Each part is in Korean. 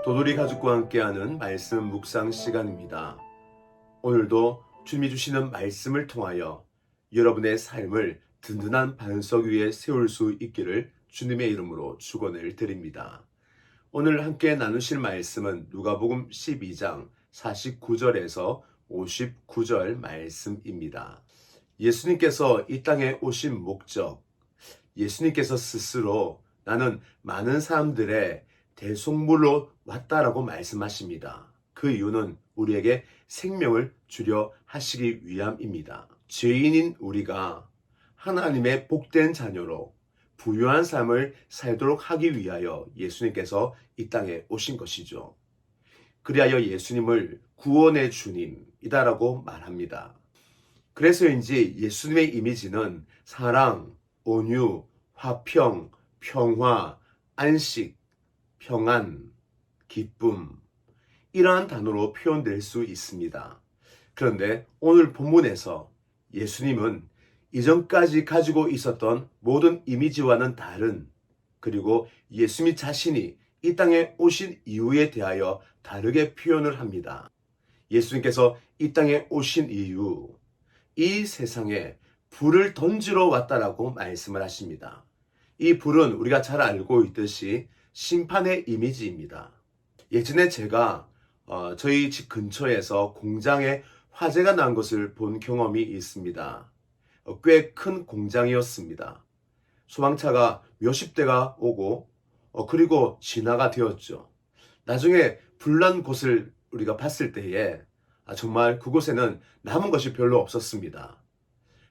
도돌이 가족과 함께하는 말씀 묵상 시간입니다. 오늘도 주님이 주시는 말씀을 통하여 여러분의 삶을 든든한 반석 위에 세울 수 있기를 주님의 이름으로 축원을 드립니다. 오늘 함께 나누실 말씀은 누가복음 12장 49절에서 59절 말씀입니다. 예수님께서 이 땅에 오신 목적, 예수님께서 스스로 나는 많은 사람들의 대속물로 왔다라고 말씀하십니다. 그 이유는 우리에게 생명을 주려 하시기 위함입니다. 죄인인 우리가 하나님의 복된 자녀로 부유한 삶을 살도록 하기 위하여 예수님께서 이 땅에 오신 것이죠. 그리하여 예수님을 구원의 주님이다라고 말합니다. 그래서인지 예수님의 이미지는 사랑, 온유, 화평, 평화, 안식, 평안, 기쁨, 이러한 단어로 표현될 수 있습니다. 그런데 오늘 본문에서 예수님은 이전까지 가지고 있었던 모든 이미지와는 다른, 그리고 예수님 자신이 이 땅에 오신 이유에 대하여 다르게 표현을 합니다. 예수님께서 이 땅에 오신 이유, 이 세상에 불을 던지러 왔다라고 말씀을 하십니다. 이 불은 우리가 잘 알고 있듯이 심판의 이미지입니다. 예전에 제가 저희 집 근처에서 공장에 화재가 난 것을 본 경험이 있습니다. 꽤 큰 공장이었습니다. 소방차가 몇십 대가 오고 그리고 진화가 되었죠. 나중에 불난 곳을 우리가 봤을 때에 정말 그곳에는 남은 것이 별로 없었습니다.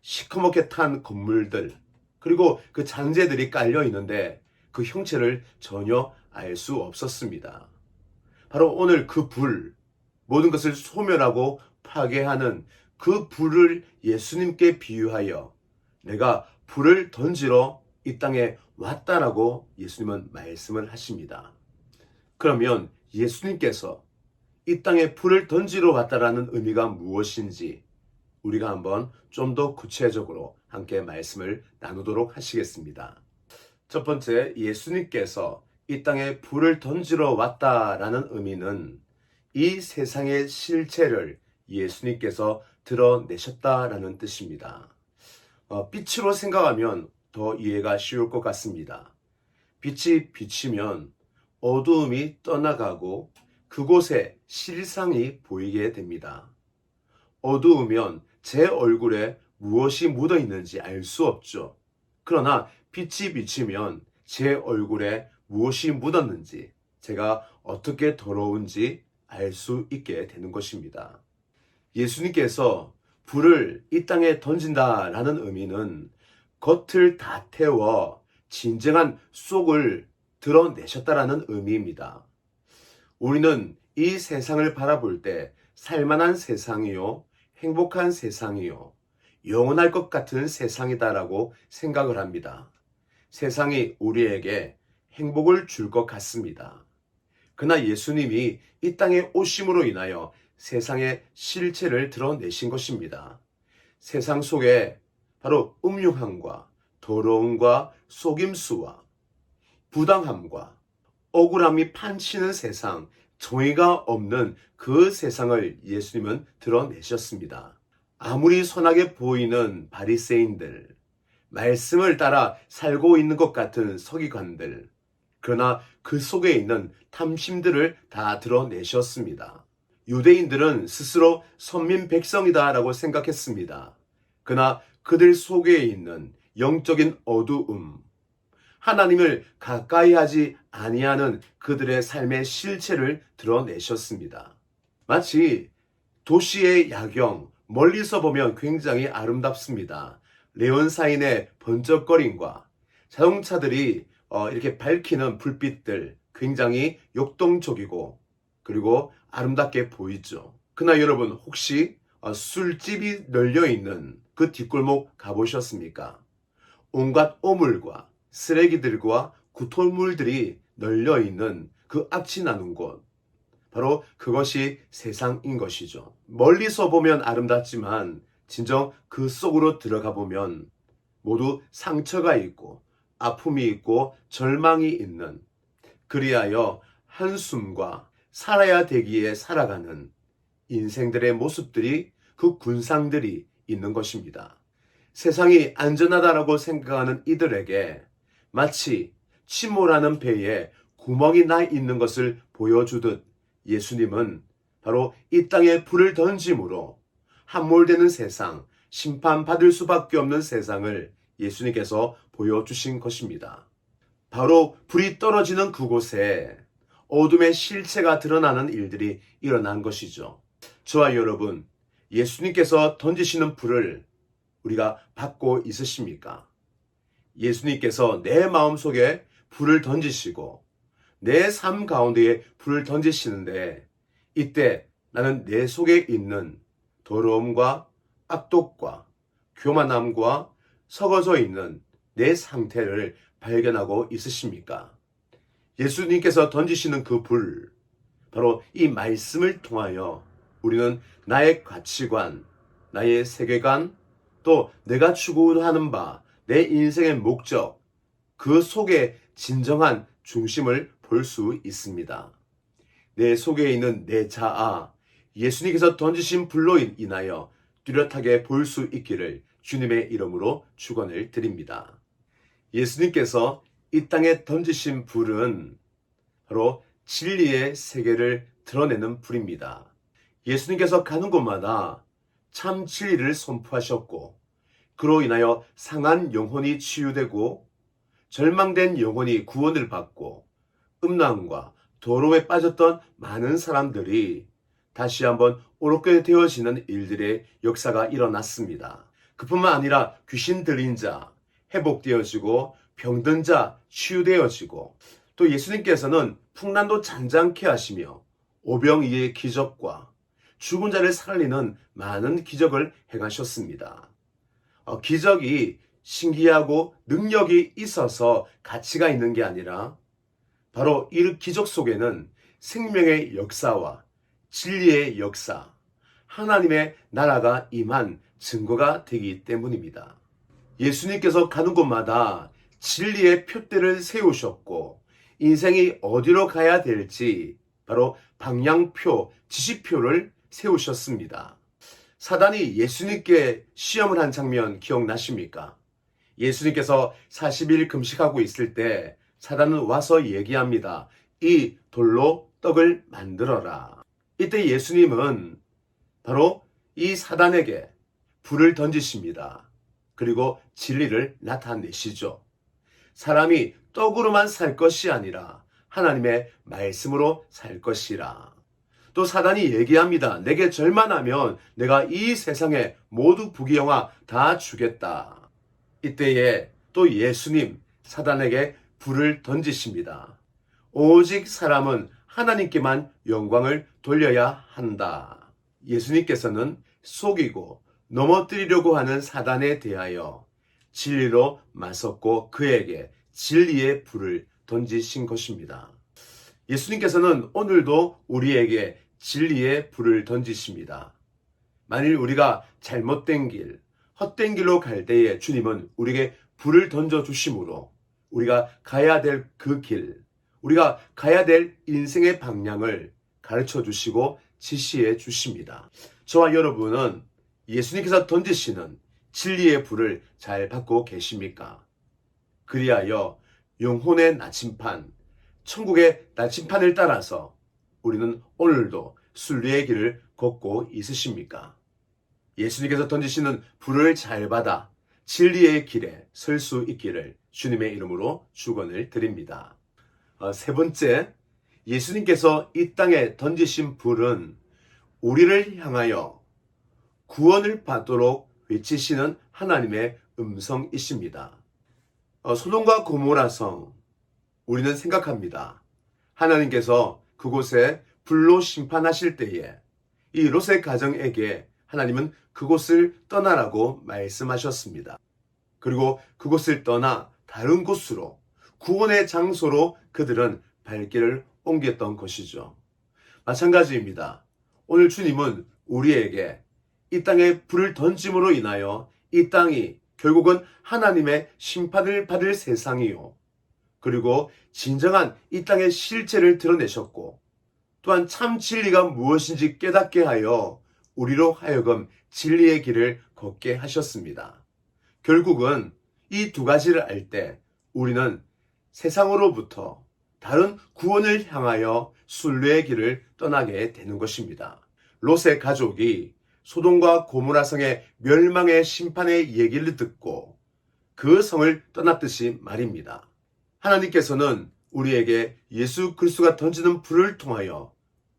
시커멓게 탄 건물들, 그리고 그 잔재들이 깔려 있는데 그 형체를 전혀 알 수 없었습니다. 바로 오늘 그 불, 모든 것을 소멸하고 파괴하는 그 불을 예수님께 비유하여 내가 불을 던지러 이 땅에 왔다라고 예수님은 말씀을 하십니다. 그러면 예수님께서 이 땅에 불을 던지러 왔다라는 의미가 무엇인지 우리가 한번 좀 더 구체적으로 함께 말씀을 나누도록 하시겠습니다. 첫 번째, 예수님께서 이 땅에 불을 던지러 왔다라는 의미는 이 세상의 실체를 예수님께서 드러내셨다라는 뜻입니다. 빛으로 생각하면 더 이해가 쉬울 것 같습니다. 빛이 비치면 어두움이 떠나가고 그곳에 실상이 보이게 됩니다. 어두우면 제 얼굴에 무엇이 묻어 있는지 알 수 없죠. 그러나 빛이 비치면 제 얼굴에 무엇이 묻었는지, 제가 어떻게 더러운지 알 수 있게 되는 것입니다. 예수님께서 불을 이 땅에 던진다라는 의미는 겉을 다 태워 진정한 속을 드러내셨다라는 의미입니다. 우리는 이 세상을 바라볼 때 살만한 세상이요, 행복한 세상이요, 영원할 것 같은 세상이다라고 생각을 합니다. 세상이 우리에게 행복을 줄 것 같습니다. 그러나 예수님이 이 땅에 오심으로 인하여 세상의 실체를 드러내신 것입니다. 세상 속에 바로 음흉함과 더러움과 속임수와 부당함과 억울함이 판치는 세상, 정의가 없는 그 세상을 예수님은 드러내셨습니다. 아무리 선하게 보이는 바리새인들, 말씀을 따라 살고 있는 것 같은 서기관들, 그러나 그 속에 있는 탐심들을 다 드러내셨습니다. 유대인들은 스스로 선민 백성이다라고 생각했습니다. 그러나 그들 속에 있는 영적인 어두움, 하나님을 가까이 하지 아니하는 그들의 삶의 실체를 드러내셨습니다. 마치 도시의 야경, 멀리서 보면 굉장히 아름답습니다. 네온사인의 번쩍거림과 자동차들이 이렇게 밝히는 불빛들, 굉장히 역동적이고 그리고 아름답게 보이죠. 그러나 여러분, 혹시 술집이 널려있는 그 뒷골목 가보셨습니까? 온갖 오물과 쓰레기들과 구토물들이 널려있는 그 악취 나는 곳, 바로 그것이 세상인 것이죠. 멀리서 보면 아름답지만 진정 그 속으로 들어가 보면 모두 상처가 있고 아픔이 있고 절망이 있는, 그리하여 한숨과 살아야 되기에 살아가는 인생들의 모습들이, 그 군상들이 있는 것입니다. 세상이 안전하다라고 생각하는 이들에게 마치 침몰하는 배에 구멍이 나 있는 것을 보여주듯, 예수님은 바로 이 땅에 불을 던짐으로 함몰되는 세상, 심판받을 수밖에 없는 세상을 예수님께서 보여주신 것입니다. 바로 불이 떨어지는 그곳에 어둠의 실체가 드러나는 일들이 일어난 것이죠. 저와 여러분, 예수님께서 던지시는 불을 우리가 받고 있으십니까? 예수님께서 내 마음속에 불을 던지시고 내 삶 가운데에 불을 던지시는데, 이때 나는 내 속에 있는 더러움과 악독과 교만함과 썩어져 있는 내 상태를 발견하고 있으십니까? 예수님께서 던지시는 그 불, 바로 이 말씀을 통하여 우리는 나의 가치관, 나의 세계관, 또 내가 추구하는 바, 내 인생의 목적, 그 속에 진정한 중심을 볼 수 있습니다. 내 속에 있는 내 자아, 예수님께서 던지신 불로 인하여 뚜렷하게 볼 수 있기를 주님의 이름으로 축원을 드립니다. 예수님께서 이 땅에 던지신 불은 바로 진리의 세계를 드러내는 불입니다. 예수님께서 가는 곳마다 참 진리를 선포하셨고, 그로 인하여 상한 영혼이 치유되고 절망된 영혼이 구원을 받고 음란과 도로에 빠졌던 많은 사람들이 다시 한번 옳게 되어지는 일들의 역사가 일어났습니다. 그뿐만 아니라 귀신 들린 자 회복되어지고 병든 자 치유되어지고, 또 예수님께서는 풍랑도 잔잔케 하시며 오병이의 기적과 죽은 자를 살리는 많은 기적을 행하셨습니다. 기적이 신기하고 능력이 있어서 가치가 있는 게 아니라, 바로 이 기적 속에는 생명의 역사와 진리의 역사, 하나님의 나라가 임한 증거가 되기 때문입니다. 예수님께서 가는 곳마다 진리의 표대를 세우셨고, 인생이 어디로 가야 될지 바로 방향표, 지시표를 세우셨습니다. 사단이 예수님께 시험을 한 장면 기억나십니까? 예수님께서 40일 금식하고 있을 때 사단은 와서 얘기합니다. 이 돌로 떡을 만들어라. 이때 예수님은 바로 이 사단에게 불을 던지십니다. 그리고 진리를 나타내시죠. 사람이 떡으로만 살 것이 아니라 하나님의 말씀으로 살 것이라. 또 사단이 얘기합니다. 내게 절만하면 내가 이 세상의 모두 부귀영화 다 주겠다. 이때에 또 예수님 사단에게 불을 던지십니다. 오직 사람은 하나님께만 영광을 돌려야 한다. 예수님께서는 속이고 넘어뜨리려고 하는 사단에 대하여 진리로 맞섰고 그에게 진리의 불을 던지신 것입니다. 예수님께서는 오늘도 우리에게 진리의 불을 던지십니다. 만일 우리가 잘못된 길, 헛된 길로 갈 때에 주님은 우리에게 불을 던져주심으로 우리가 가야 될 그 길, 우리가 가야 될 인생의 방향을 가르쳐 주시고 지시해 주십니다. 저와 여러분은 예수님께서 던지시는 진리의 불을 잘 받고 계십니까? 그리하여 영혼의 나침판, 천국의 나침판을 따라서 우리는 오늘도 순리의 길을 걷고 있으십니까? 예수님께서 던지시는 불을 잘 받아 진리의 길에 설 수 있기를 주님의 이름으로 축원을 드립니다. 세 번째, 예수님께서 이 땅에 던지신 불은 우리를 향하여 구원을 받도록 외치시는 하나님의 음성이십니다. 소돔과 고모라 성, 우리는 생각합니다. 하나님께서 그곳에 불로 심판하실 때에 이 롯의 가정에게 하나님은 그곳을 떠나라고 말씀하셨습니다. 그리고 그곳을 떠나 다른 곳으로, 구원의 장소로 그들은 발길을 옮겼던 것이죠. 마찬가지입니다. 오늘 주님은 우리에게 이 땅에 불을 던짐으로 인하여 이 땅이 결국은 하나님의 심판을 받을 세상이요, 그리고 진정한 이 땅의 실체를 드러내셨고 또한 참 진리가 무엇인지 깨닫게 하여 우리로 하여금 진리의 길을 걷게 하셨습니다. 결국은 이 두 가지를 알 때 우리는 세상으로부터 다른 구원을 향하여 순례의 길을 떠나게 되는 것입니다. 롯의 가족이 소돔과 고모라 성의 멸망의 심판의 얘기를 듣고 그 성을 떠났듯이 말입니다. 하나님께서는 우리에게 예수 그리스도가 던지는 불을 통하여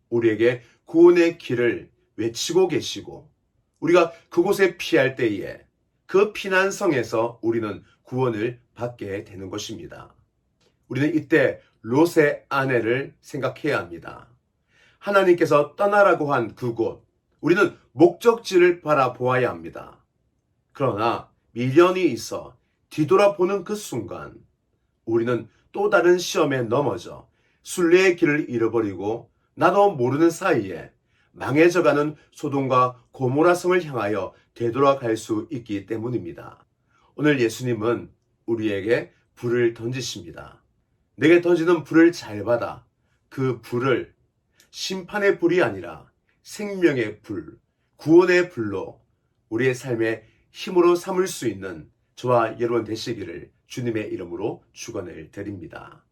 우리에게 구원의 길을 외치고 계시고 우리가 그곳에 피할 때에 그 피난성에서 우리는 구원을 받게 되는 것입니다. 우리는 이때 롯의 아내를 생각해야 합니다. 하나님께서 떠나라고 한 그곳, 우리는 목적지를 바라보아야 합니다. 그러나 미련이 있어 뒤돌아보는 그 순간 우리는 또 다른 시험에 넘어져 순례의 길을 잃어버리고 나도 모르는 사이에 망해져가는 소돔과 고모라 성을 향하여 되돌아갈 수 있기 때문입니다. 오늘 예수님은 우리에게 불을 던지십니다. 내게 던지는 불을 잘 받아 그 불을 심판의 불이 아니라 생명의 불, 구원의 불로 우리의 삶의 힘으로 삼을 수 있는 저와 여러분 되시기를 주님의 이름으로 축원을 드립니다.